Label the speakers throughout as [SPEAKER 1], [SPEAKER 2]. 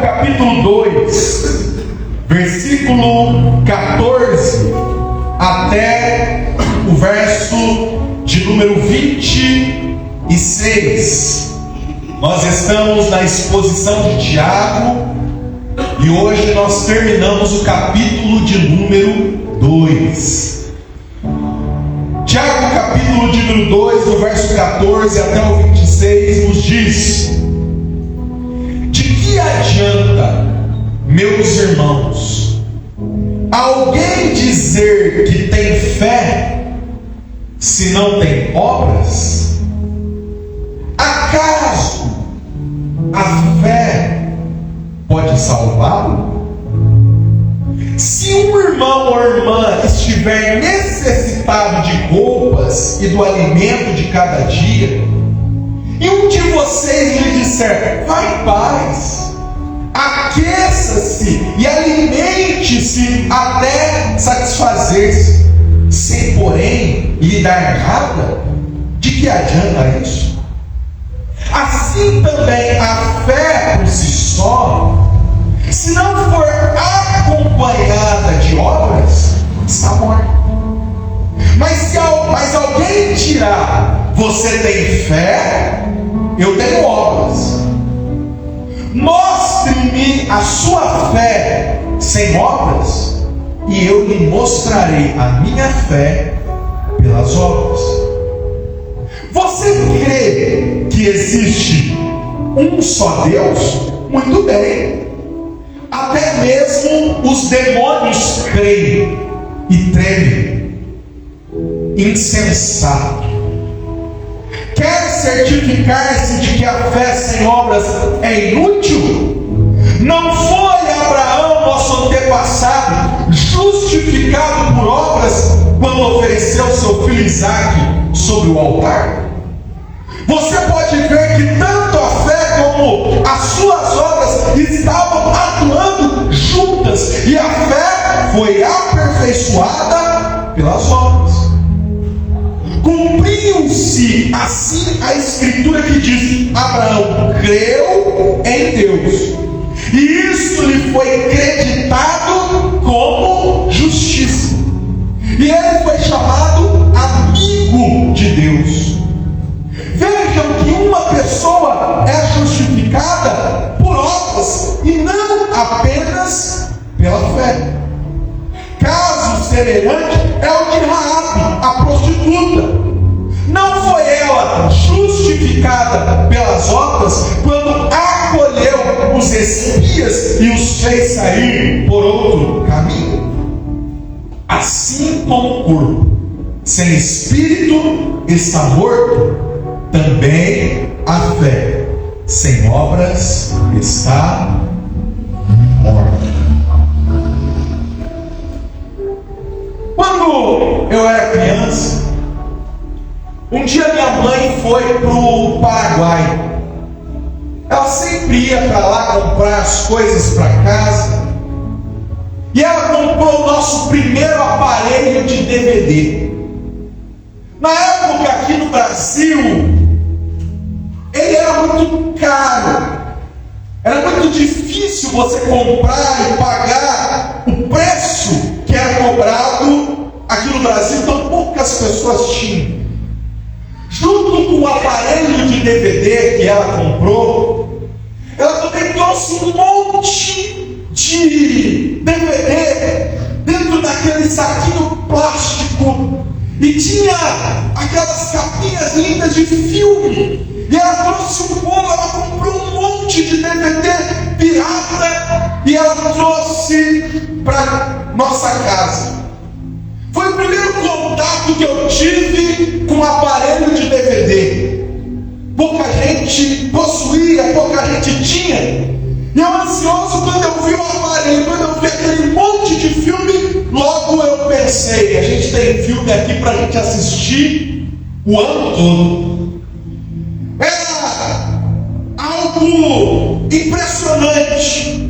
[SPEAKER 1] capítulo 2, versículo 14 até o verso de número 26. Nós estamos na exposição de Tiago e hoje nós terminamos o capítulo de número 2. Tiago, capítulo de número 2, do verso 14 até o 26, nos diz: de que adianta, meus irmãos, alguém dizer que tem fé se não tem obras? Acaso a fé pode salvá-lo? Se um irmão ou irmã estiver necessitado de roupas e do alimento de cada dia, e um de vocês lhe disser: vai em paz, aqueça-se e alimente-se até satisfazer-se, sem porém lhe dar nada, de que adianta isso? Assim também a fé por si só, se não for acompanhada de obras, está morta. Mas alguém dirá: você tem fé, eu tenho obras. Mostre-me a sua fé sem obras, e eu lhe mostrarei a minha fé pelas obras. Você crê que existe um só Deus? Muito bem. Até mesmo os demônios creem e tremem. Insensato. Quer certificar-se de que a fé sem obras é inútil? Não foi Abraão, nosso antepassado, justificado por obras quando ofereceu seu filho Isaque sobre o altar? Você pode ver que tanto a fé como as suas obras estavam atuando juntas, e a fé foi aperfeiçoada pelas obras. Cumpriu-se assim a escritura que diz: Abraão creu em Deus, e isso lhe foi creditado como justiça, e ele foi chamado amigo de Deus. Vejam que uma pessoa é justificada por obras e não apenas pela fé. Caso semelhante é o de Raabe, a prostituta. Não foi ela justificada pelas obras quando acolheu os espias e os fez sair por outro caminho? Assim como o corpo sem espírito está morto, também a fé sem obras está morta. Quando eu era criança, um dia minha mãe foi para o Paraguai. Ela sempre ia para lá comprar as coisas para casa, e ela comprou o nosso primeiro aparelho de DVD. Na época, aqui no Brasil, ele era muito caro. Era muito difícil você comprar e pagar o preço que era cobrado aqui no Brasil, então poucas pessoas tinham. Junto com o aparelho de DVD que ela comprou, ela também trouxe um monte de DVD dentro daquele saquinho plástico, e tinha aquelas capinhas lindas de filme. E ela trouxe um bolo, ela comprou um monte de DVD pirata e ela trouxe para nossa casa. Foi o primeiro contato que eu tive com um aparelho de DVD. Pouca gente possuía, pouca gente tinha. E eu ansioso quando eu vi o aparelho, quando eu vi aquele monte de filme, logo eu pensei: a gente tem filme aqui para a gente assistir o ano todo. Era algo impressionante.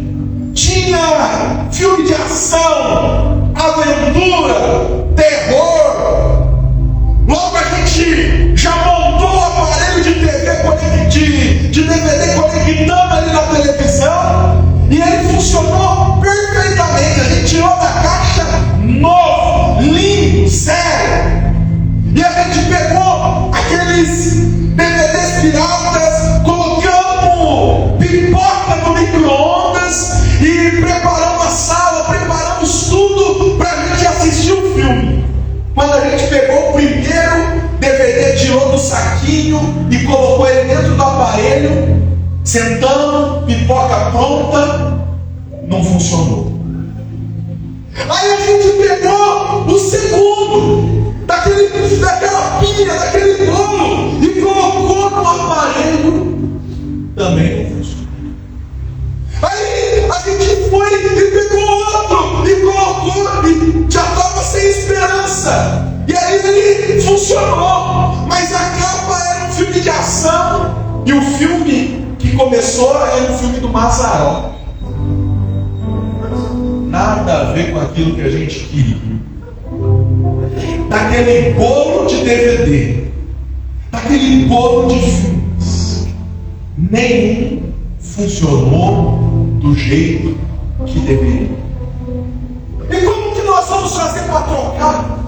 [SPEAKER 1] Tinha filme de ação, aventura, terror. Logo a gente já montou o aparelho de DVD conectando ali na televisão, e a gente pegou o primeiro DVD, tirou do saquinho e colocou ele dentro do aparelho, sentando, pipoca pronta, não funcionou. Aí a gente pegou o segundo, daquela pilha, daquele bolo, e colocou no aparelho, também não funcionou. Aí a gente foi e pegou outro, e colocou, e já estava sem esperança. E aí ele funcionou, mas a capa era um filme de ação, e o filme que começou era um filme do Mazzaropi. Nada a ver com aquilo que a gente queria. Daquele bolo de DVD, daquele bolo de filmes, nenhum funcionou do jeito que deveria. E como que nós vamos fazer para trocar?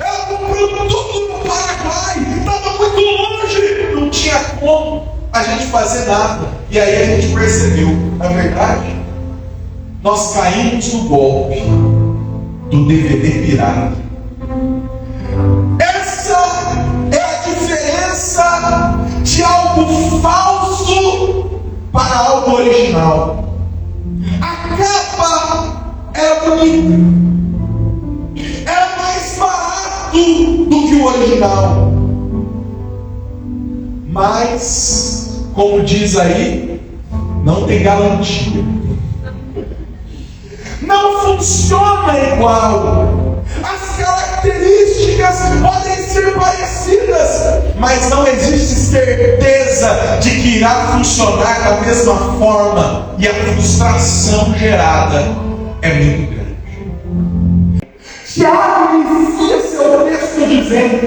[SPEAKER 1] Ela comprou tudo no Paraguai, estava muito longe, não tinha como a gente fazer nada. E aí a gente percebeu, na verdade, nós caímos no golpe do DVD pirata. Essa é a diferença de algo falso para algo original. A capa é bonita, é mais barato do que o original, mas, como diz aí, não tem garantia. Não funciona igual. As características podem ser parecidas, mas não existe certeza de que irá funcionar da mesma forma, e a frustração gerada é muito grande. Tiago inicia seu texto dizendo: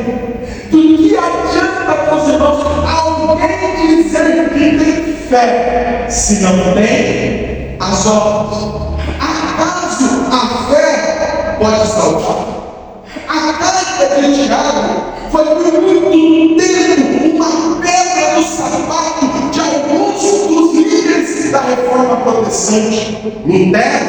[SPEAKER 1] do que adianta, meus irmãos, alguém dizer que tem fé se não tem as obras? Acaso a fé pode salvar? A carta de Tiago foi por muito tempo uma pedra no sapato de alguns dos líderes da reforma protestante. Lutero,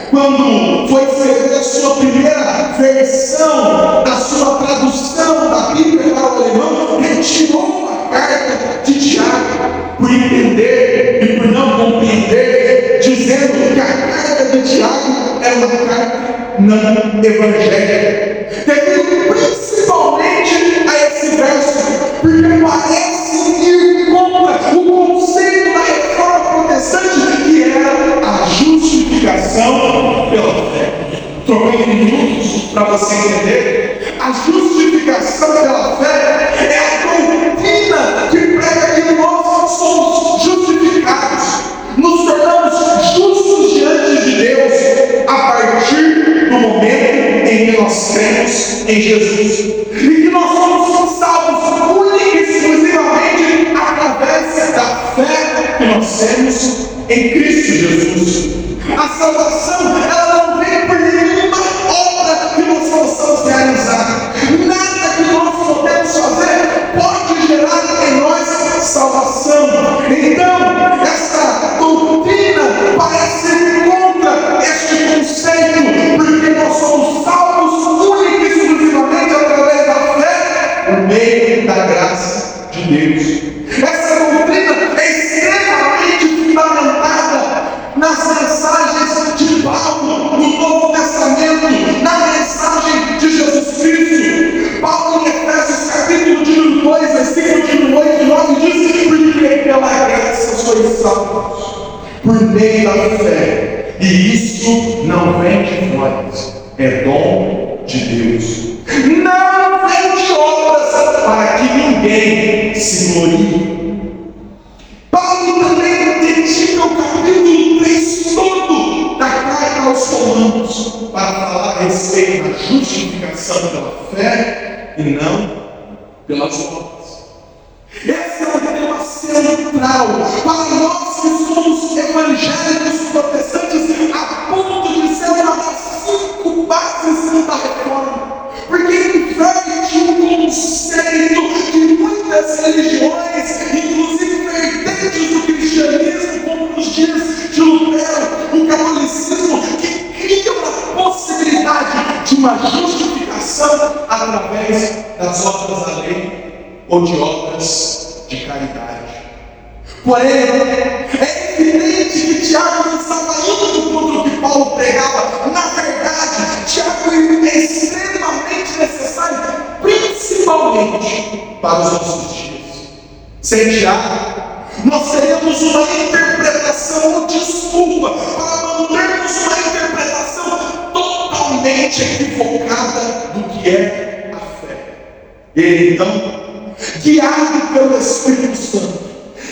[SPEAKER 1] quando foi escrever a sua primeira versão da sua tradução da Bíblia para o alemão, retirou a carta de Tiago por entender e por não compreender, dizendo que a carta de Tiago era uma carta não evangélica, devido principalmente a esse verso, porque parece ir contra o conceito da reforma protestante, que era a justificação pela fé. Troquei minutos para você entender. A justificação pela fé é a doutrina que prega que nós somos justificados, nos tornamos justos diante de Deus a partir do momento em que nós cremos em Jesus, e que nós somos salvos única e exclusivamente através da fé que nós temos em Cristo Jesus. A salvação, ela não vem por nenhuma obra que nós possamos realizar. Nada que nós podemos fazer pode gerar em nós salvação. Então, essa doutrina parece ir contra este conceito, porque nós somos salvos única e exclusivamente através da fé, por meio da graça de Deus. Essa doutrina é extremamente fundamentada nas mensagens de Paulo no Novo Testamento, na mensagem de Jesus Cristo. Paulo, em Efésios capítulo de 2, versículo de 8 e 9, diz: porque pela graça sois salvos por meio da fé, e isso não vem de vós, é dom de Deus. Não vem de obras, para que ninguém se glorie. Paulo também dedica o capítulo 3 todo da carta aos Romanos para falar a respeito da justificação pela fé e não pelas obras. Esse é o tema central para nós que somos evangélicos protestantes, a ponto de ser uma das 5 bases da reforma, porque inverte um conceito de muitas religiões, inclusive vertentes do cristianismo, como nos dias de Lutero, o catolicismo, que criam a possibilidade de uma justificação justificação através das obras da lei ou de obras de caridade. Porém, é evidente que Tiago não estava indo contra o que Paulo pregava. Na verdade, Tiago é extremamente necessário, principalmente para os nossos dias. Sem Tiago, nós teríamos uma interpretação ou desculpa para mantermos uma interpretação totalmente equivocada do que é a fé. Ele então, guiado pelo Espírito Santo,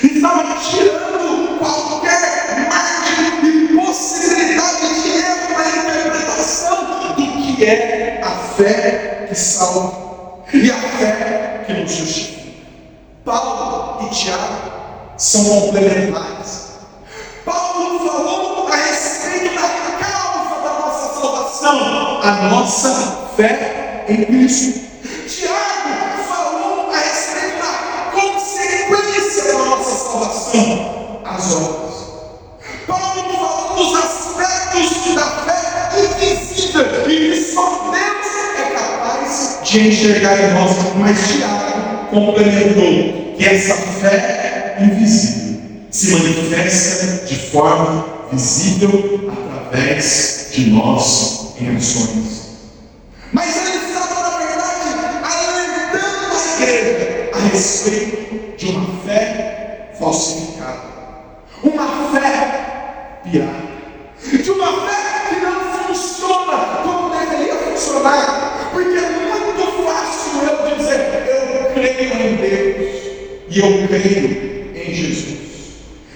[SPEAKER 1] estava tirando qualquer margem e possibilidade de erro na interpretação do que é a fé que salva e a fé que nos justifica. Paulo e Tiago são complementares. Paulo falou a respeito da causa da nossa salvação, a nossa fé em Cristo. Tiago falou a respeito da consequência da nossa salvação, as obras. Paulo falou dos aspectos da fé invisível e que só Deus é capaz de enxergar em nós. Mas Tiago complementou que essa fé invisível se manifesta de forma visível através de nós em ações. Mas ele estava, na verdade, alertando a igreja a respeito de uma fé falsificada, uma fé pirata, de uma fé que não funciona como deveria funcionar, porque é muito fácil eu dizer: eu creio em Deus e eu creio em Jesus,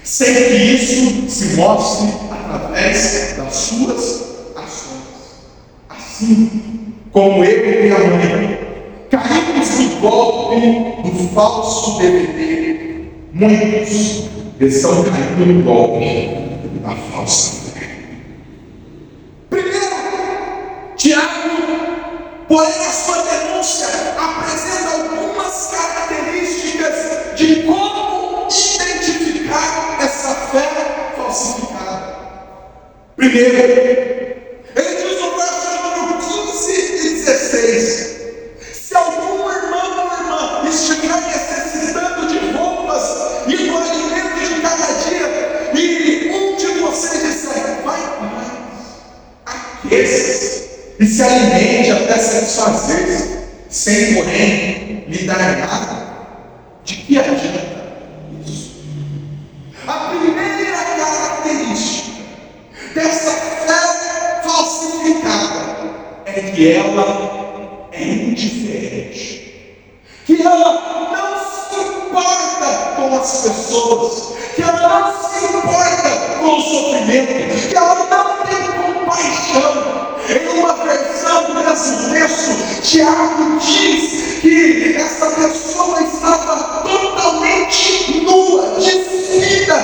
[SPEAKER 1] sem que isso se mostre através das suas ações. Assim como eu e minha mãe caímos no golpe do falso DVD, muitos estão caindo no golpe da falsa fé. Primeiro, Tiago, porém, a sua denúncia apresenta algumas características de como identificar essa fé falsificada. Primeiro, ele diz no verso número 15 e 16: se algum irmão ou irmã estiver necessitando de roupas e do alimento de cada dia, e um de vocês disser: vai mais, aqueça e se alimente até satisfazer-se, sem porém lhe dar nada, de que adianta isso? A primeira característica dessa fé falsificada é que ela é indiferente, que ela não se importa com as pessoas, que ela não se importa com o sofrimento, que ela não tem compaixão. Em uma versão do mesmo texto, Tiago diz que essa pessoa estava totalmente nua, despida,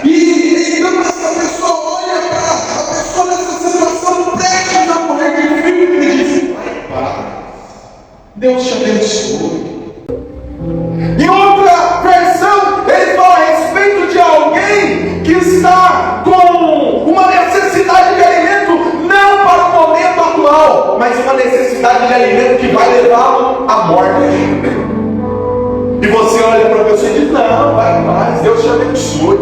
[SPEAKER 1] e então essa pessoa olha para a pessoa nessa situação prestes a morrer de frio e diz: vai, para, Deus te abençoe. Em outra versão, ele fala a respeito de alguém que está com uma necessidade de alimento, não para o momento atual, mas uma necessidade de alimento que vai levá-lo à morte. E você olha para a pessoa e diz: não, vai em paz, Deus te abençoe.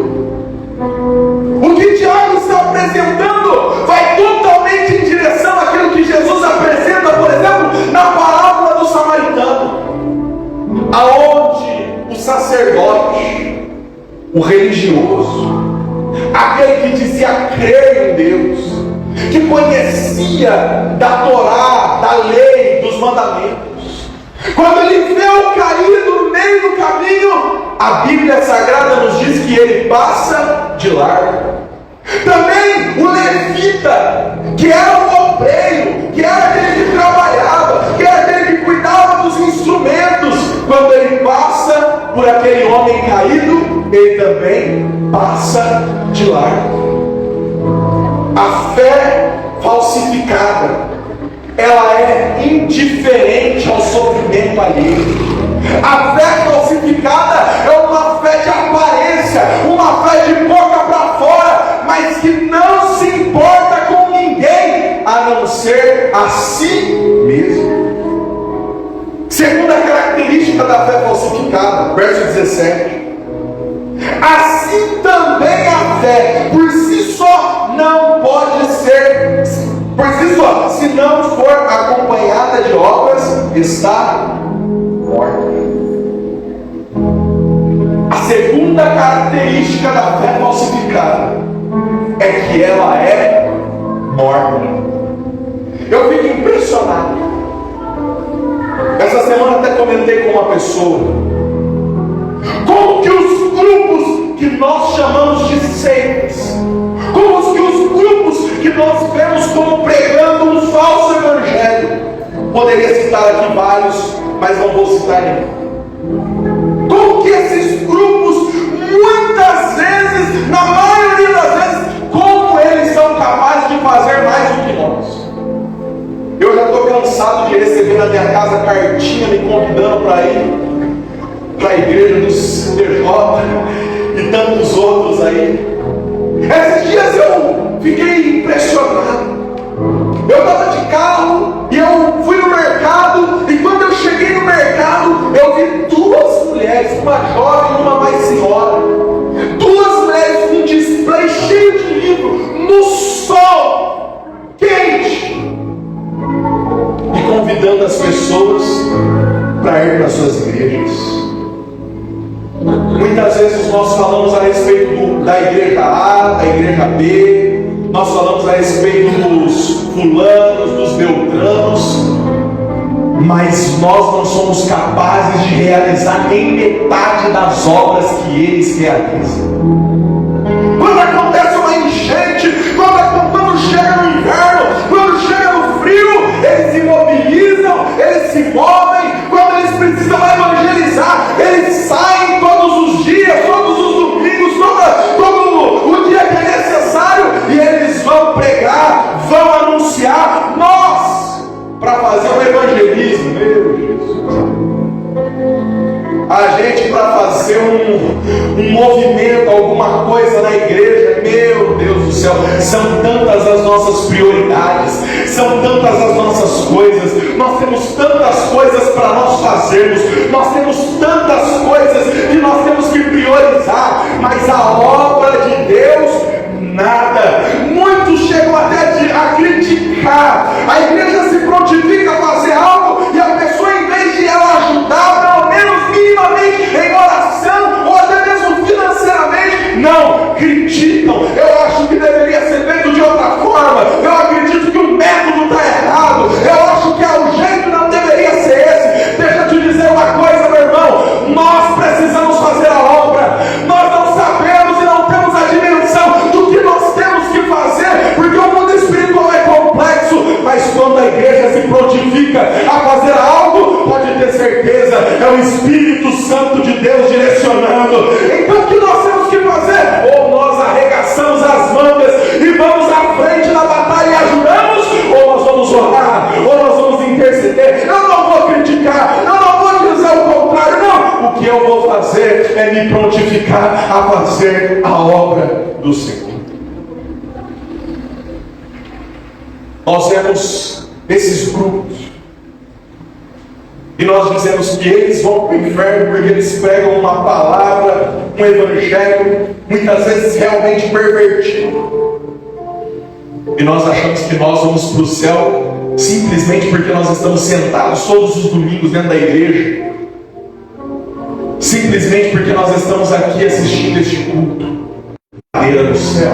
[SPEAKER 1] O que Tiago está apresentando vai totalmente em direção àquilo que Jesus apresenta, por exemplo, na parábola do samaritano, aonde o sacerdote, o religioso, aquele que dizia crer em Deus, que conhecia da Torá, da lei, dos mandamentos, quando ele vê o caído no meio do caminho, a Bíblia Sagrada nos diz que ele passa de largo. Também o levita, que era o obreiro, que era aquele que trabalhava, que era aquele que cuidava dos instrumentos, quando ele passa por aquele homem caído, ele também passa de largo. A fé falsificada, ela é indiferente ao sofrimento alheio. A fé falsificada é uma fé de aparência, uma fé de boca para fora, mas que não se importa com ninguém a não ser a si mesmo. 17. Assim também a fé, por si só, não pode ser, por si só, se não for acompanhada de obras, está morta. A segunda característica da fé falsificada é que ela é morta. Eu fico impressionado. Essa semana até comentei com uma pessoa como que os grupos que nós chamamos de seitas, como que os grupos que nós vemos como pregando um falso evangelho, poderia citar aqui vários, mas não vou citar nenhum. Como que esses grupos, muitas vezes, na maioria das vezes, como eles são capazes de fazer mais do que nós. Eu já estou cansado de receber na minha casa cartinha me convidando para ir para a igreja do CDJ e tantos outros aí. Esses dias eu fiquei impressionado. Eu estava de carro e eu fui no mercado, e quando eu cheguei no mercado, eu vi duas mulheres, uma jovem e uma mais senhora. Duas mulheres com um display cheio de livro, no sol quente, e convidando as pessoas para ir para suas igrejas. Muitas vezes nós falamos a respeito da igreja A, da igreja B, nós falamos a respeito dos fulanos, dos beltranos, mas nós não somos capazes de realizar nem metade das obras que eles realizam. Quando acontece uma enchente, quando chega no inverno, quando chega no frio, eles se mobilizam, eles se movem. Quando eles precisam evangelizar, eles saem todos os dias, todos os domingos, todo o dia que é necessário, e eles vão pregar, vão anunciar. Nós, para fazer o evangelismo, meu Jesus, a gente para fazer um movimento, alguma coisa na igreja, meu Deus do céu, são tantas as nossas prioridades, são tantas as nossas coisas, nós temos tantas coisas para nós fazermos, nós temos tantas coisas que nós temos que priorizar, mas a obra de Deus, nada. Muitos chegam até a criticar. A igreja se prontifica a fazer algo e a pessoa, em vez de ela ajudar, pelo menos minimamente em oração ou até mesmo financeiramente, não, criticam. Eu acho que deveria ser feito de outra forma. Eu acredito que o método está errado. Eu acho que o jeito não deveria ser esse. Deixa eu te dizer uma coisa, meu irmão. Nós precisamos fazer a obra. Nós não sabemos e não temos a dimensão do que nós temos que fazer, porque o mundo espiritual é complexo, mas quando a igreja se prontifica a fazer algo, pode ter certeza, é o Espírito Santo de Deus direcionando. Então o que nós temos que fazer? Ou nós arregaçamos as mangas e vamos à frente da batalha e ajudamos, ou nós vamos orar, ou nós vamos interceder. Eu não vou criticar, eu não vou dizer o contrário, não. O que eu vou fazer é me prontificar a fazer a obra do Senhor. Nós vemos esses grupos e nós dizemos que eles vão para o inferno porque eles pregam uma palavra, um evangelho, muitas vezes realmente pervertido, e nós achamos que nós vamos para o céu simplesmente porque nós estamos sentados todos os domingos dentro da igreja, simplesmente porque nós estamos aqui assistindo este culto. Cadeira do céu,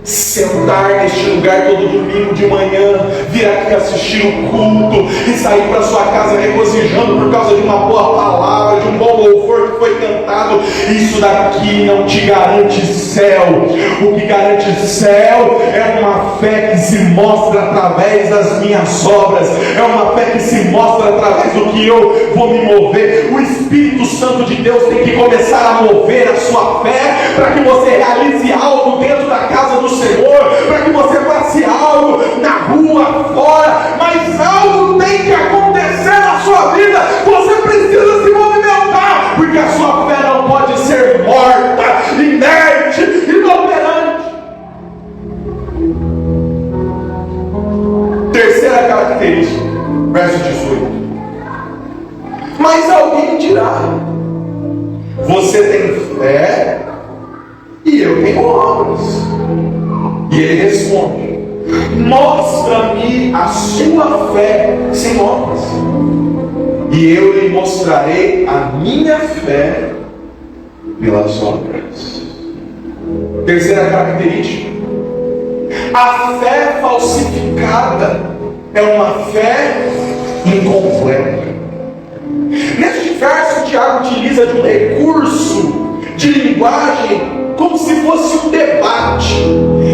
[SPEAKER 1] sentar neste lugar todo domingo de manhã, vir aqui assistir o culto e sair para sua casa regozijando por causa de uma boa palavra, de um bom louvor que foi cantado, isso daqui não te garante céu. O que garante céu é uma fé que se mostra através das minhas obras, é uma fé que se mostra através do que eu vou me mover. O Espírito Santo de Deus tem que começar a mover a sua fé para que você realize algo dentro da casa do Senhor, para que você faça algo na rua, fora, mas algo tem que acontecer na sua vida. Você precisa se movimentar, porque a sua fé não pode ser morta, inerte, inoperante. Terceira característica, verso 18. você tem fé e eu tenho obras. E ele responde: mostra-me a sua fé sem obras, e eu lhe mostrarei a minha fé pelas obras. Terceira característica: a fé falsificada é uma fé incompleta. Neste verso, Tiago utiliza de um recurso de linguagem como se fosse um debate.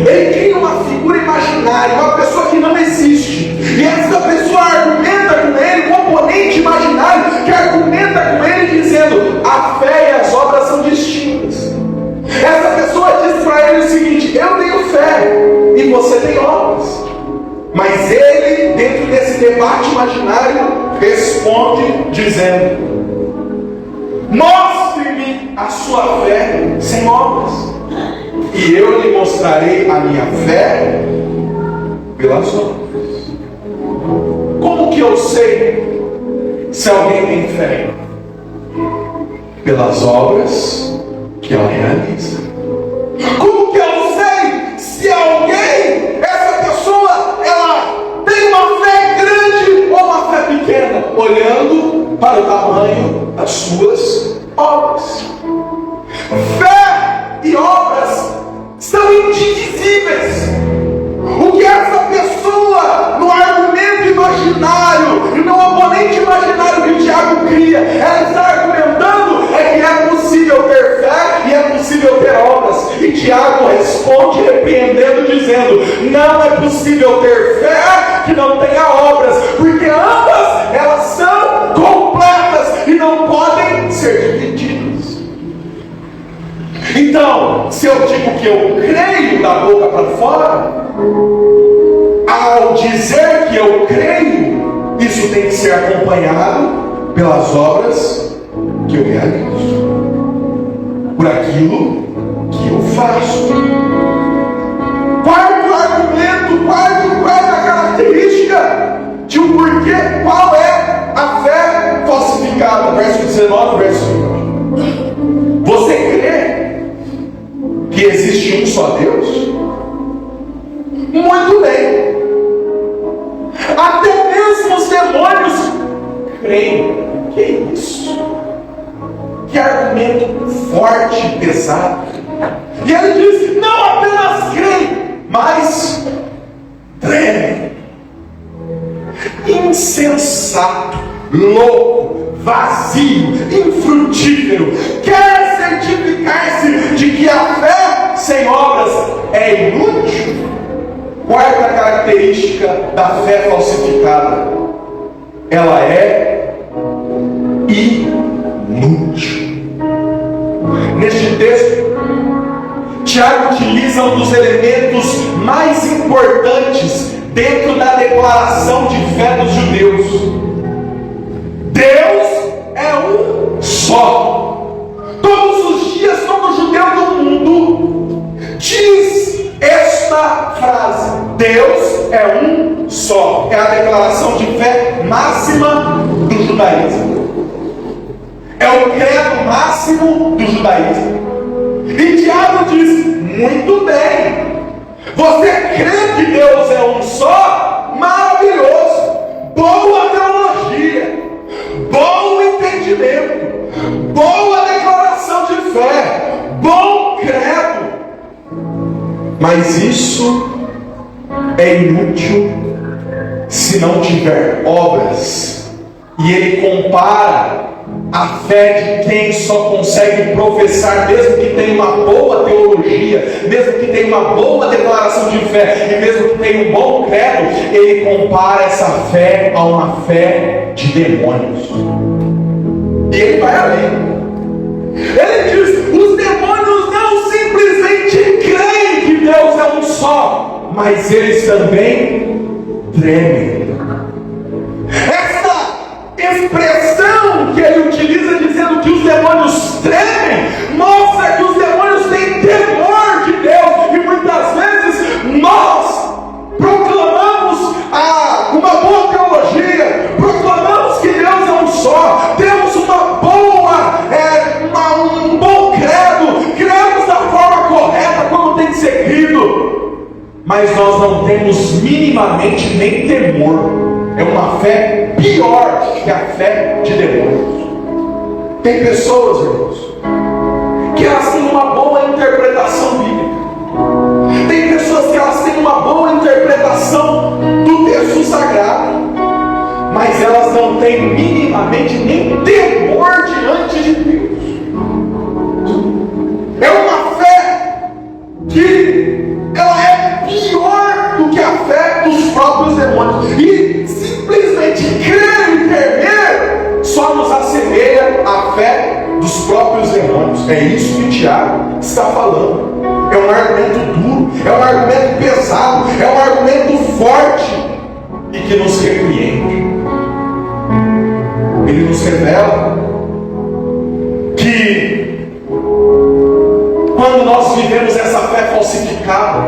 [SPEAKER 1] Ele cria uma figura imaginária, uma pessoa que não existe, e essa pessoa argumenta com ele, um componente imaginário que argumenta com ele dizendo: a fé e as obras são distintas. Essa pessoa diz para ele o seguinte: eu tenho fé e você tem obras. Mas ele, dentro desse debate imaginário, responde dizendo: mostre-me a sua fé sem obras, e eu lhe mostrarei a minha fé pelas obras. Como que eu sei se alguém tem fé? Pelas obras que ela realiza. Como que eu sei se alguém, essa pessoa, ela tem uma fé grande ou uma fé pequena? Olhando para o tamanho das suas obras. Fé e obras são indivisíveis. O que essa pessoa, no argumento imaginário e no oponente imaginário que o Tiago cria, ela está argumentando é que é possível ter fé e é possível ter obras. E Tiago responde repreendendo, dizendo: não é possível ter fé que não tenha obras, porque ambas elas são completas e não podem ser divididas. Então, se eu digo que eu creio da boca para fora, ao dizer que eu creio, isso tem que ser acompanhado pelas obras que eu realizo, por aquilo que eu faço. Quarto argumento, quarta característica de um porquê, qual é a fé falsificada? Verso 19, verso 20. Você crê que existe um só Deus? Muito bem. Até mesmo os demônios creem. Que isso? Que argumento forte e pesado. E ele diz: não apenas creem, mas tremem. Insensato, louco, vazio, infrutífero, quer certificar-se de que a fé sem obras é inútil? Quarta característica da fé falsificada: ela é inútil. Neste texto, Tiago utiliza um dos elementos mais importantes dentro da declaração de fé dos judeus. Deus é um só. Todos os dias, todo judeu do mundo diz esta frase: Deus é um só. É a declaração de fé máxima do judaísmo. É o credo máximo do judaísmo. E Tiago diz: muito bem, você crê que Deus é um só? Maravilhoso, boa teologia, bom entendimento, boa declaração de fé, bom credo. Mas isso é inútil se não tiver obras. E ele compara a fé de quem só consegue professar, mesmo que tenha uma boa teologia, mesmo que tenha uma boa declaração de fé, e mesmo que tenha um bom credo, ele compara essa fé a uma fé de demônios. E ele vai além. Ele diz: os demônios não simplesmente creem que Deus é um só, mas eles também tremem. Essa expressão que ele utiliza, dizendo que os demônios tremem, mostra que os demônios têm temor de Deus. E muitas vezes nós proclamamos uma boa teologia, proclamamos que Deus é um só, temos uma boa, mas nós não temos minimamente nem temor. É uma fé pior que a fé de demônios. Tem pessoas, irmãos, que elas têm uma boa interpretação bíblica. Tem pessoas que elas têm uma boa interpretação do texto sagrado, mas elas não têm minimamente nem temor diante de Deus. É uma fé que ela é pior do que a fé dos próprios demônios. E simplesmente crer e temer só nos assemelha à fé dos próprios demônios. É isso que Tiago está falando. É um argumento duro, é um argumento pesado, é um argumento forte e que nos repreende. Ele nos revela que quando nós vivemos essa fé falsificada,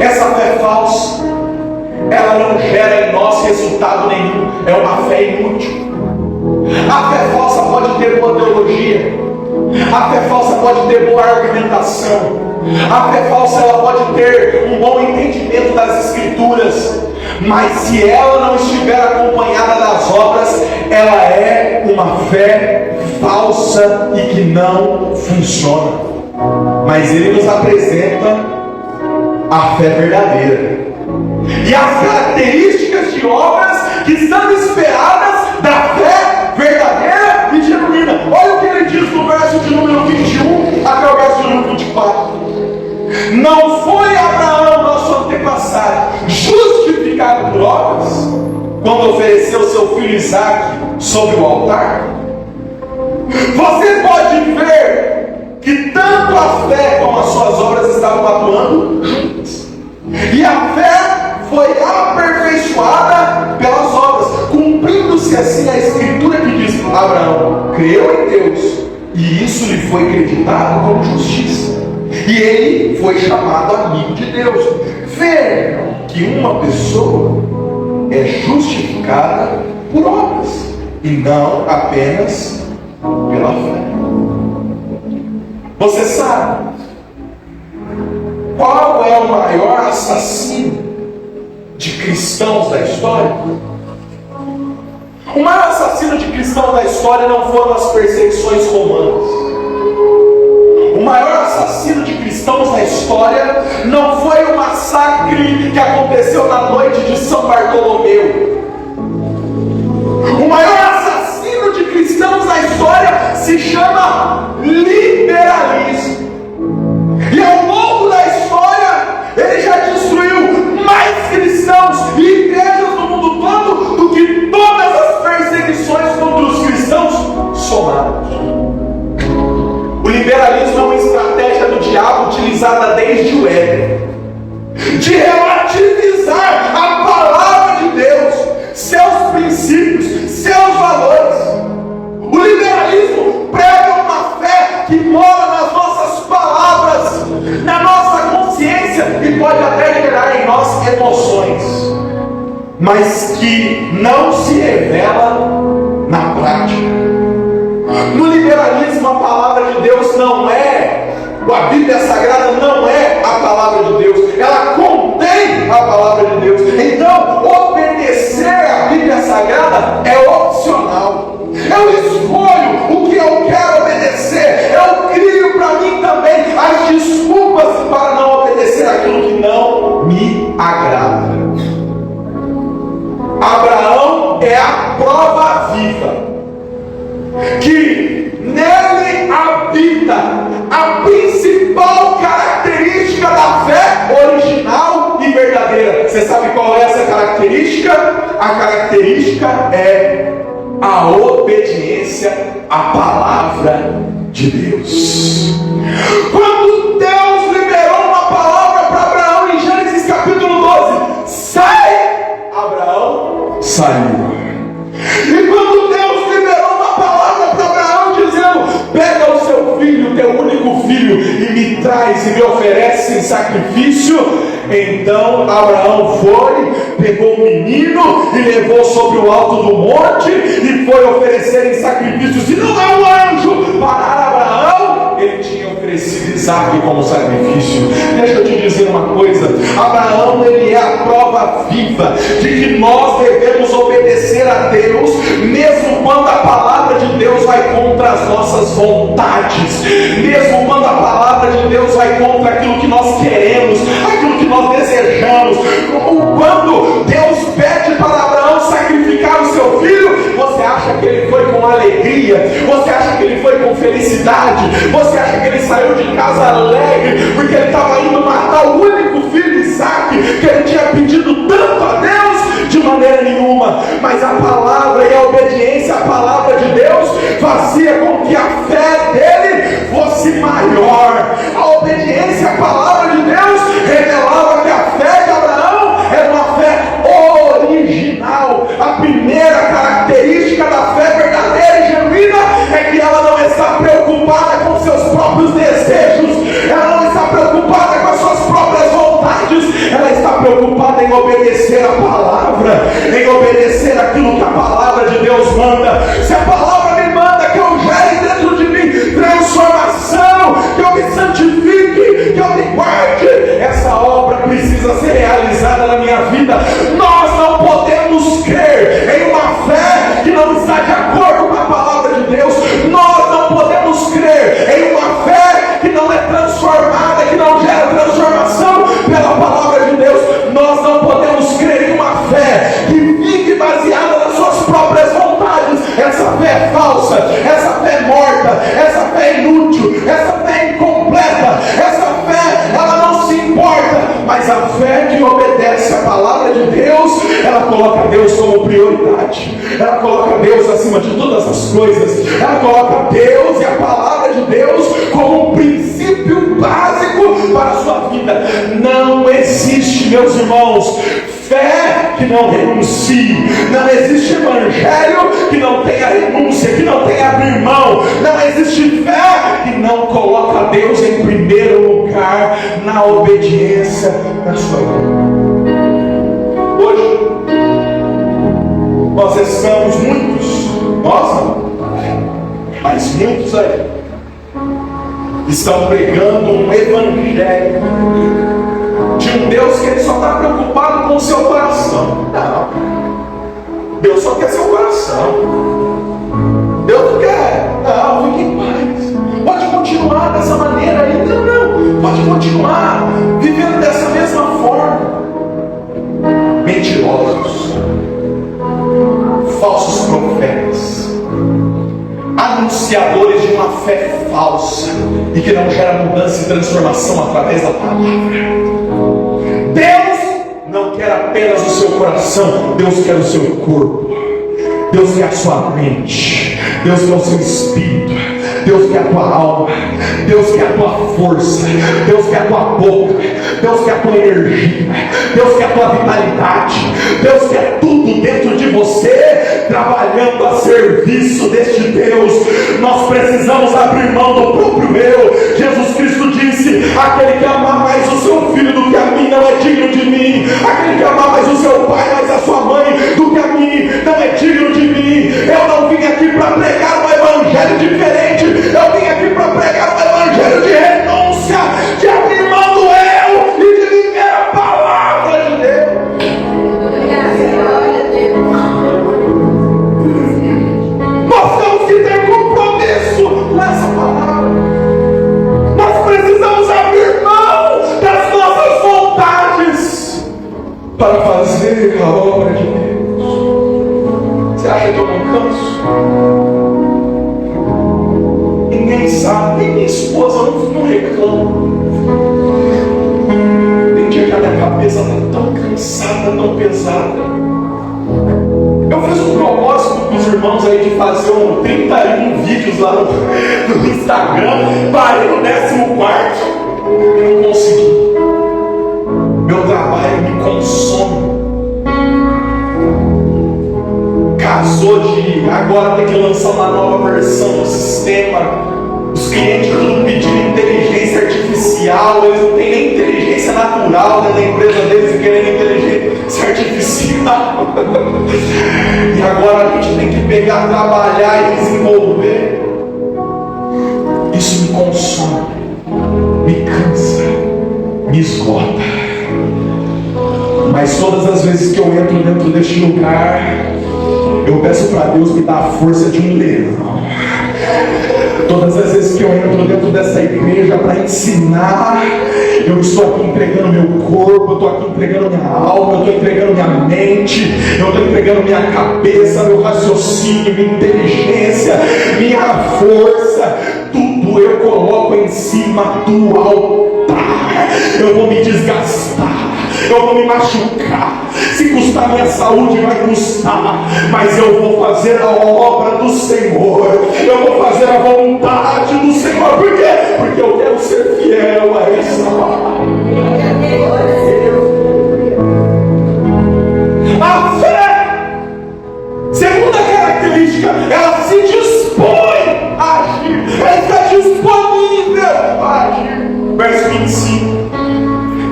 [SPEAKER 1] essa fé falsa, ela não gera em nós resultado nenhum. É uma fé inútil. A fé falsa pode ter boa teologia, a fé falsa pode ter boa argumentação, a fé falsa ela pode ter um bom entendimento das Escrituras, mas se ela não estiver acompanhada das obras, ela é uma fé falsa e que não funciona. Mas ele nos apresenta a fé verdadeira e as características de obras que são esperadas da fé verdadeira e genuína. Olha o que ele diz no verso de número 21 até o verso de número 24. Não foi Abraão, nosso antepassado, justificado por obras, quando ofereceu seu filho Isaque sobre o altar? Você pode ver que tanto a fé como as suas obras estavam atuando juntas. E a fé foi aperfeiçoada pelas obras, cumprindo-se assim a Escritura que diz: Abraão creu em Deus, e isso lhe foi acreditado como justiça. E ele foi chamado amigo de Deus. Vejam que uma pessoa é justificada por obras, e não apenas pela fé. Você sabe qual é o maior assassino de cristãos da história? O maior assassino de cristãos da história não foram as perseguições romanas. O maior assassino de cristãos da história não foi o massacre que aconteceu na noite de São Bartolomeu. O maior assassino de cristãos da história se chama liberalismo. E ao longo da história, ele já destruiu mais cristãos e igrejas no mundo todo do que todas as perseguições contra os cristãos somados. O liberalismo é uma estratégia do diabo utilizada desde o Éden, de relativizar a palavra de Deus, seus princípios, seus valores. O liberalismo prega uma fé que mora nas nossas palavras, na nossa consciência, e pode até gerar em nós emoções, mas que não se revela na prática. No liberalismo, a palavra de Deus não é, a Bíblia Sagrada não é a palavra de Deus, ela contém a palavra de Deus. Então, obedecer à Bíblia Sagrada é opcional. Eu escolho o que eu quero obedecer, eu crio para mim também as desculpas para não obedecer aquilo que não me agrada. Abraão é a prova viva que nele habita a principal característica da fé original e verdadeira. Você sabe qual é essa característica? A característica é a obediência à palavra de Deus. Quando Deus liberou uma palavra para Abraão em Gênesis capítulo 12, sai, Abraão saiu. E quando Deus liberou uma palavra para Abraão dizendo: pega o seu filho, teu único filho, e me traz e me oferece em sacrifício, então Abraão foi, pegou o menino e levou sobre o alto do monte e foi oferecer em sacrifícios. E não é um anjo parar Abraão, ele tinha oferecido oferecido Isaac como sacrifício. Deixa eu te dizer uma coisa: Abraão, ele é a prova viva de que nós devemos obedecer a Deus, mesmo quando a palavra de Deus vai contra as nossas vontades, mesmo quando a palavra de Deus vai contra aquilo que nós queremos, aquilo que nós desejamos. Quando Deus pede para Abraão sacrificar o seu filho, você acha que ele foi com alegria? Você acha que ele foi com felicidade? Você acha que ele saiu de casa alegre porque ele estava indo matar o único filho, Isaac, que ele tinha pedido tanto a Deus? De maneira nenhuma. Mas a palavra e a obediência à palavra de Deus fazia com que a fé dele fosse maior. A obediência à palavra de Deus revelava que a fé de Abraão era uma fé original. A primeira característica da fé verdadeira e genuína é que ela não está preocupada com seus próprios desejos, ela não está preocupada com as suas próprias vontades, ela está preocupada em obedecer a palavra, em obedecer aquilo que a palavra de Deus manda. Se a palavra me manda que eu gere dentro de mim transformação, que eu me santifique, que eu me guarde, essa obra precisa ser realizada na minha vida. Nós não podemos crer em uma fé que não está de acordo com a palavra de Deus. Nós não podemos crer em uma fé que não é transformada, que não gera transformação pela palavra de Deus. Nós não podemos crer em uma fé que vive baseada nas suas próprias vontades. Essa fé é falsa, essa fé é morta, essa fé é inútil, essa fé é incompleta, essa fé, ela não se importa. Mas a fé que obedece a palavra de Deus, ela coloca Deus como prioridade, ela coloca Deus acima de todas as coisas, ela coloca Deus e a palavra de Deus como um princípio básico para a sua vida. Não existe, meus irmãos, fé que não renuncie. Não existe evangelho que não tenha renúncia, que não tenha abrir mão. Não existe fé que não coloca Deus em primeiro lugar na obediência da sua vida. Hoje nós estamos muitos, nós não, mas muitos aí estão pregando um evangelho de um Deus que ele só está preocupado com o seu coração. Não, Deus só quer seu coração. Deus não quer, não, fique em paz, pode continuar dessa maneira aí, não, pode continuar vivendo dessa mesma forma. Mentirosos, falsos profetas, anunciadores de uma fé falsa e que não gera mudança e transformação através da palavra. Deus não quer apenas o seu coração, Deus quer o seu corpo, Deus quer a sua mente, Deus quer o seu espírito, Deus quer a tua alma, Deus quer a tua força, Deus quer a tua boca, Deus quer a tua energia, Deus quer a tua vitalidade, Deus quer tudo dentro de você, trabalhando a serviço deste Deus. Nós precisamos abrir mão do próprio eu. Jesus Cristo disse: aquele que amar mais o seu filho do que a mim não é digno de mim, aquele que amar mais o seu pai mais a sua mãe do que a mim não é digno de mim. Eu não vim aqui para pregar um evangelho diferente, eu vim aqui para pregar um evangelho de renúncia, de abrir mão do eu e de viver a palavra de Deus. Nós temos que ter compromisso com essa palavra. Nós precisamos abrir mão das nossas vontades para fazer a obra de Deus. Você acha que eu não canso? Ninguém sabe, nem minha esposa não reclama. Tem dia que a minha cabeça está tão cansada, tão pesada. Eu fiz um propósito com os irmãos aí de fazer 31 vídeos lá no Instagram. Parei no 14º e não consegui. Meu trabalho me consome. Casou de agora ter que lançar uma nova versão do sistema. Os clientes tudo pedindo inteligência artificial. Eles não têm nem inteligência natural dentro da empresa deles e querem inteligência artificial. E agora a gente tem que pegar, trabalhar e desenvolver. Isso me consome. me cansa, me esgota. Mas todas as vezes que eu entro dentro deste lugar, eu peço para Deus me dar a força de um leão. Todas as vezes que eu entro dentro dessa igreja para ensinar, eu estou aqui entregando meu corpo, eu estou aqui entregando minha alma, eu estou entregando minha mente, eu estou entregando minha cabeça, meu raciocínio, minha inteligência, minha força. Tudo eu coloco em cima do altar. Eu vou me desgastar, eu vou me machucar. Se custar minha saúde, vai custar, mas eu vou fazer a obra do Senhor, eu vou fazer a vontade do Senhor. Por quê? Porque eu quero ser fiel a essa palavra. A fé, segunda característica, ela se dispõe a agir, ela está disponível a agir. Verso 25: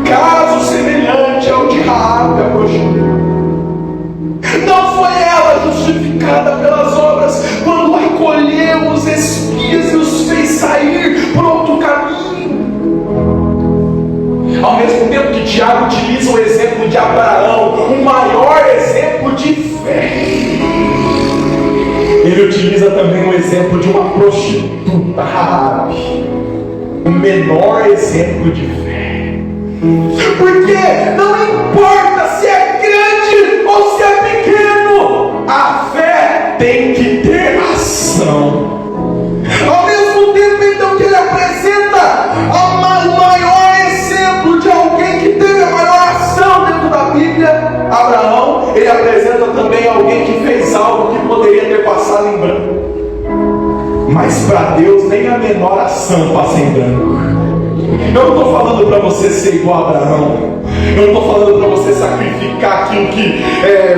[SPEAKER 1] caso semelhante ao de Raabe, a prostituta. Não foi ela justificada pelas obras quando recolheu os espias e os fez sair por outro caminho. Ao mesmo tempo que Tiago utiliza o exemplo de Abraão, o maior exemplo de fé, ele utiliza também o exemplo de uma prostituta, Raabe, o menor exemplo de fé. Porque não importa se é grande ou se é pequeno, a fé tem que ter ação. Ao mesmo tempo, então, que ele apresenta o maior exemplo de alguém que teve a maior ação dentro da Bíblia, Abraão, ele apresenta também alguém que fez algo que poderia ter passado em branco. Mas para Deus nem a menor ação passa em branco. Eu não estou falando para você ser igual a Abraão. Eu não estou falando para você sacrificar aquilo que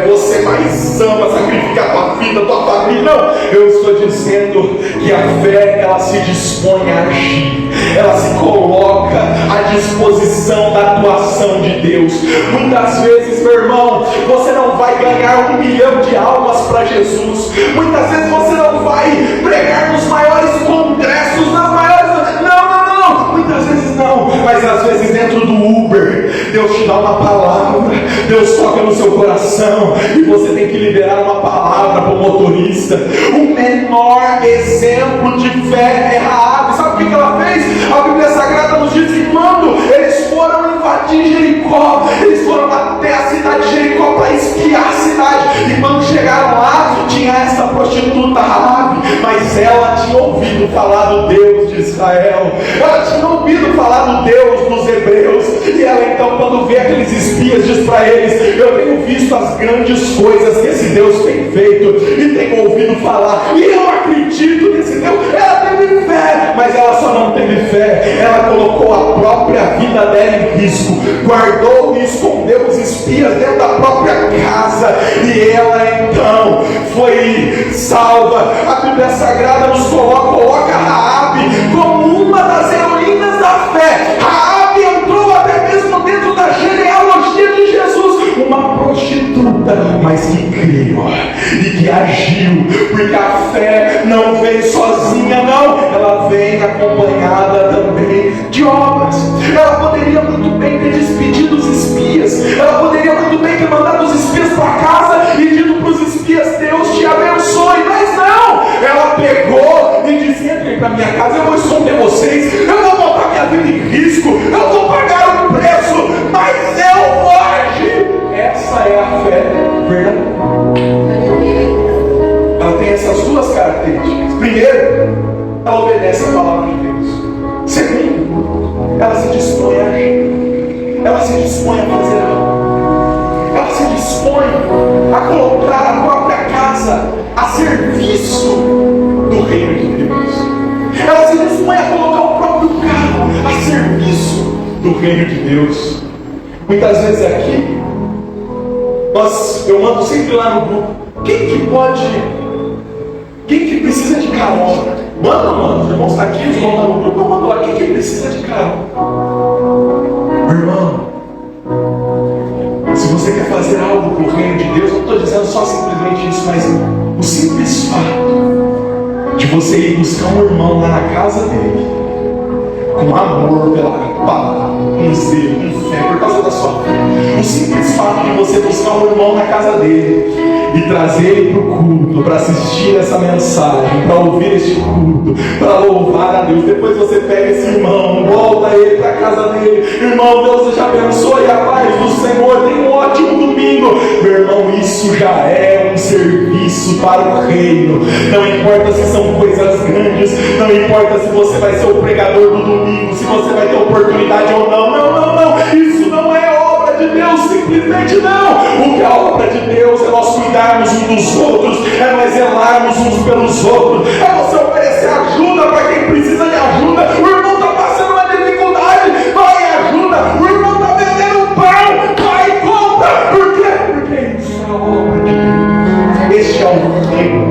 [SPEAKER 1] você mais ama, sacrificar a tua vida, a tua família. Não, eu estou dizendo que a fé, ela se dispõe a agir. Ela se coloca à disposição da atuação de Deus. Muitas vezes, meu irmão, você não vai ganhar 1 milhão de almas para Jesus. Muitas vezes você não vai pregar nos maiores congressos, nas maiores... Não, muitas vezes não. Mas às vezes dentro do Uber, Deus te dá uma palavra, Deus toca no seu coração e você tem que liberar uma palavra para o motorista. O menor exemplo de fé é Raabe. Sabe o que ela fez? A Bíblia Sagrada nos diz que quando eles foram invadir Jericó, eles foram até a cidade de Jericó para espiar a cidade, e quando chegaram lá, tinha essa prostituta Raabe, mas ela tinha ouvido falar do Deus de Israel, ela tinha ouvido falar do Deus dos hebreus, e ela então, quando vê aqueles espias, diz para eles: eu tenho visto as grandes coisas que esse Deus tem feito, e tenho ouvido falar, e eu acredito nesse Deus. Ela teve fé, mas ela só não teve fé, ela colocou a própria vida dela em risco, guardou e escondeu os espias dentro da própria casa, e ela então foi salva. A Bíblia Sagrada nos coloca Raabe como uma das heroínas da fé. Raabe entrou até mesmo dentro da genealogia de Jesus, uma prostituta, mas que creu e que agiu, porque a fé não vem sozinha, não, ela vem acompanhada também de obras. Ela poderia muito bem ter despedido os espias, ela poderia muito bem ter mandado os espias para casa e dito para os espias: Deus te abençoe, mas não, ela pegou e disse: entrem para minha casa, eu vou esconder vocês, eu vou botar minha vida em risco, eu vou pagar um preço, mas eu vou agir. Essa é a fé verdadeira. Ela tem essas duas características. Primeiro, ela obedece a palavra de Deus. Segundo, ela se dispõe a agir. Ela se dispõe a fazer algo. Ela se dispõe a colocar a própria casa a serviço do reino de Deus. Ela se dispõe a colocar o próprio carro a serviço do reino de Deus. Muitas vezes aqui, eu mando sempre lá no grupo: quem que precisa de carona? Manda, os irmãos estão aqui, eles vão lá no grupo, eu mando lá: quem que precisa de carona? Meu irmão, se você quer fazer algo para o reino de Deus, eu não estou dizendo só simplesmente isso, mas o simples fato de você ir buscar um irmão lá na casa dele, com amor pela palavra, com zelo, com fé, por causa da sua fé. O simples fato de você buscar um irmão na casa dele e trazer ele para o culto, para assistir essa mensagem, para ouvir este culto, para louvar a Deus. Depois você pega esse irmão, volta ele para a casa dele. Irmão, Deus te abençoe, a paz do Senhor, tenha um ótimo domingo. Meu irmão, isso já é um serviço para o reino. Não importa se são coisas grandes, não importa se você vai ser o pregador do domingo, se você vai ter oportunidade ou não. Não. Isso não é obra de Deus, simplesmente não. O que é obra de Deus é nós cuidarmos uns dos outros, é nós zelarmos uns pelos outros, é você oferecer ajuda para quem precisa de ajuda. O irmão está passando uma dificuldade, vai e ajuda. O irmão está vendendo pão, vai e compra. Por quê? Porque isso é a obra de Deus. Este é o reino.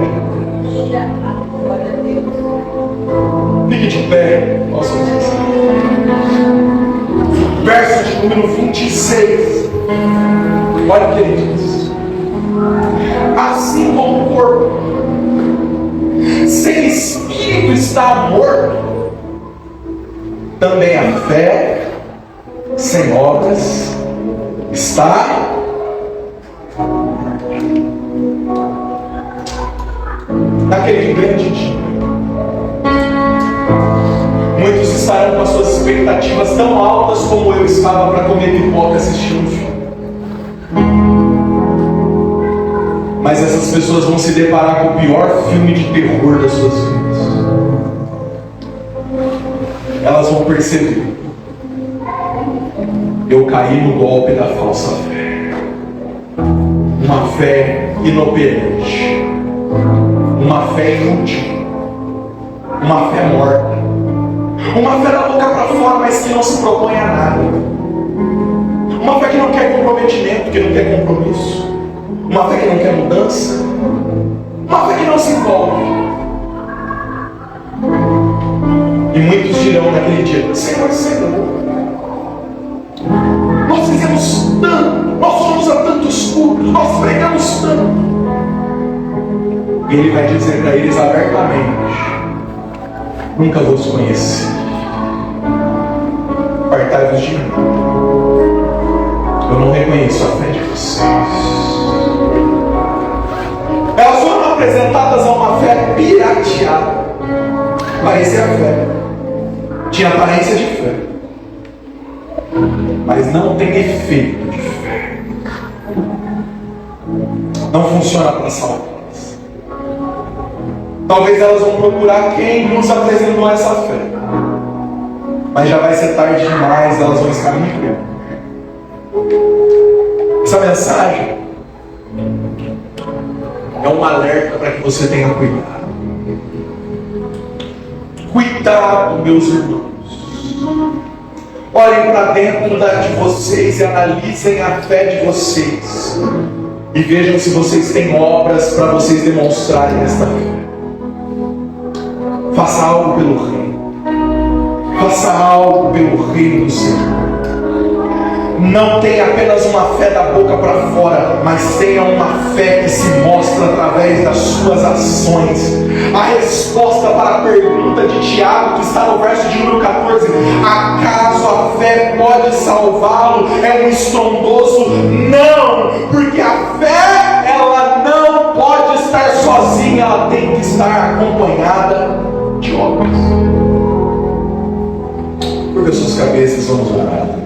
[SPEAKER 1] Fique de pé, nós vamos ensinar. Verso de número 26. Olha o que ele diz. Assim como o corpo sem espírito está morto, também a fé sem obras está naquele grande dia. Muitos estarão com as suas expectativas tão altas como eu estava para comer pipoca e assistir um filme. Mas essas pessoas vão se deparar com o pior filme de terror das suas vidas. Elas vão perceber: eu caí no golpe da falsa fé. Uma fé inoperante, uma fé inútil, uma fé morta, uma fé da boca para fora, mas que não se propõe a nada, uma fé que não quer comprometimento, que não quer compromisso, uma fé que não quer mudança, uma fé que não se envolve. E muitos dirão naquele dia: Senhor, nós fizemos tanto, nós fomos a tantos cultos, nós pregamos tanto. E Ele vai dizer para eles abertamente: nunca vos conheci, apartai-vos de mim, eu não reconheço a fé de vocês. Elas foram apresentadas a uma fé pirateada. Parecia fé, tinha aparência de fé, mas não tem efeito de fé. Não funciona para salvá-las. Talvez elas vão procurar quem nos apresentou essa fé, mas já vai ser tarde demais, elas vão estar muito bem. Essa mensagem é um alerta para que você tenha cuidado. Cuidado, meus irmãos. Olhem para dentro de vocês e analisem a fé de vocês. E vejam se vocês têm obras para vocês demonstrarem esta fé. Faça algo pelo reino. Faça algo pelo reino do Senhor. Não tenha apenas uma fé da boca para fora, mas tenha uma fé que se mostra através das suas ações. A resposta para a pergunta de Tiago, que está no verso de número 14: acaso a fé pode salvá-lo? É um estrondoso não, porque a fé, ela não pode estar sozinha, ela tem que estar acompanhada de obras. Por suas cabeças, vamos orar.